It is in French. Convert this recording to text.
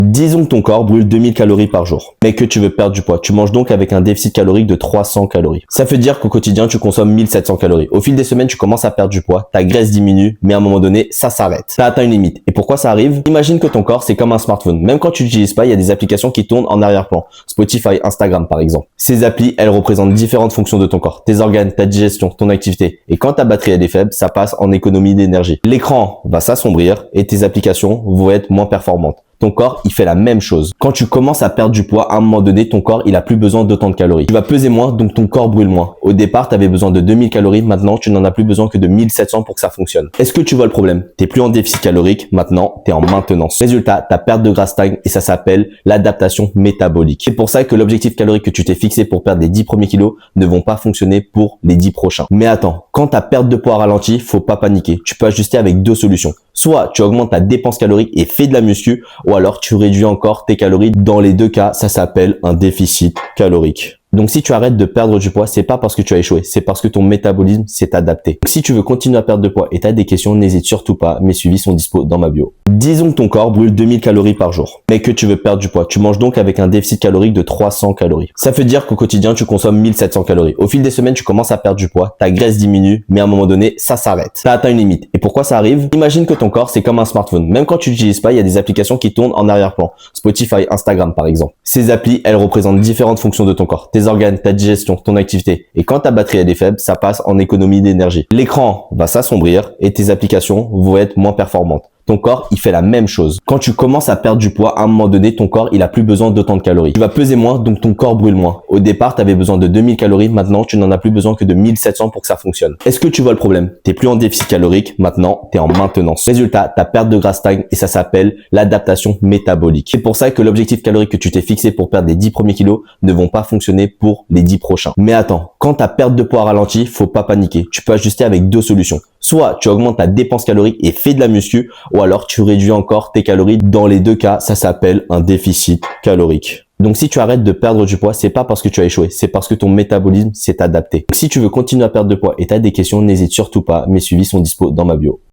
Disons que ton corps brûle 2000 calories par jour, mais que tu veux perdre du poids. Tu manges donc avec un déficit calorique de 300 calories. Ça veut dire qu'au quotidien, tu consommes 1700 calories. Au fil des semaines, tu commences à perdre du poids, ta graisse diminue, mais à un moment donné, ça s'arrête. Ça atteint une limite. Et pourquoi ça arrive? Imagine que ton corps, c'est comme un smartphone. Même quand tu l'utilises pas, il y a des applications qui tournent en arrière-plan. Spotify, Instagram, par exemple. Ces applis, elles représentent différentes fonctions de ton corps. Tes organes, ta digestion, ton activité. Et quand ta batterie elle est faible, ça passe en économie d'énergie. L'écran va s'assombrir et tes applications vont être moins performantes. Ton corps, il fait la même chose. Quand tu commences à perdre du poids, à un moment donné, ton corps, il a plus besoin d'autant de calories. Tu vas peser moins, donc ton corps brûle moins. Au départ, tu avais besoin de 2000 calories. Maintenant, tu n'en as plus besoin que de 1700 pour que ça fonctionne. Est-ce que tu vois le problème? T'es plus en déficit calorique. Maintenant, t'es en maintenance. Résultat, ta perte de gras stagne et ça s'appelle l'adaptation métabolique. C'est pour ça que l'objectif calorique que tu t'es fixé pour perdre les 10 premiers kilos ne vont pas fonctionner pour les 10 prochains. Mais attends, quand ta perte de poids ralentit, faut pas paniquer. Tu peux ajuster avec deux solutions. Soit tu augmentes ta dépense calorique et fais de la muscu, ou alors tu réduis encore tes calories. Dans les deux cas, ça s'appelle un déficit calorique. Donc si tu arrêtes de perdre du poids, c'est pas parce que tu as échoué, c'est parce que ton métabolisme s'est adapté. Donc, si tu veux continuer à perdre de poids et tu as des questions, n'hésite surtout pas, mes suivis sont dispo dans ma bio. Disons que ton corps brûle 2000 calories par jour, mais que tu veux perdre du poids. Tu manges donc avec un déficit calorique de 300 calories. Ça veut dire qu'au quotidien, tu consommes 1700 calories. Au fil des semaines, tu commences à perdre du poids, ta graisse diminue, mais à un moment donné, ça s'arrête. Ça atteint une limite. Et pourquoi ça arrive? Imagine que ton corps, c'est comme un smartphone. Même quand tu l'utilises pas, il y a des applications qui tournent en arrière-plan. Spotify, Instagram, par exemple. Ces applis, elles représentent différentes fonctions de ton corps. Tes organes, ta digestion, ton activité. Et quand ta batterie elle est faible, ça passe en économie d'énergie. L'écran va s'assombrir et tes applications vont être moins performantes. Ton corps, il fait la même chose. Quand tu commences à perdre du poids, à un moment donné, ton corps, il a plus besoin d'autant de calories. Tu vas peser moins, donc ton corps brûle moins. Au départ, tu avais besoin de 2000 calories. Maintenant, tu n'en as plus besoin que de 1700 pour que ça fonctionne. Est-ce que tu vois le problème? T'es plus en déficit calorique. Maintenant, t'es en maintenance. Résultat, ta perte de gras stagne et ça s'appelle l'adaptation métabolique. C'est pour ça que l'objectif calorique que tu t'es fixé pour perdre les 10 premiers kilos ne vont pas fonctionner pour les 10 prochains. Mais attends, quand ta perte de poids ralentit, faut pas paniquer. Tu peux ajuster avec deux solutions. Soit tu augmentes ta dépense calorique et fais de la muscu, ou alors tu réduis encore tes calories. Dans les deux cas, ça s'appelle un déficit calorique. Donc si tu arrêtes de perdre du poids, c'est pas parce que tu as échoué, c'est parce que ton métabolisme s'est adapté. Donc, si tu veux continuer à perdre de poids et tu as des questions, n'hésite surtout pas, mes suivis sont dispo dans ma bio.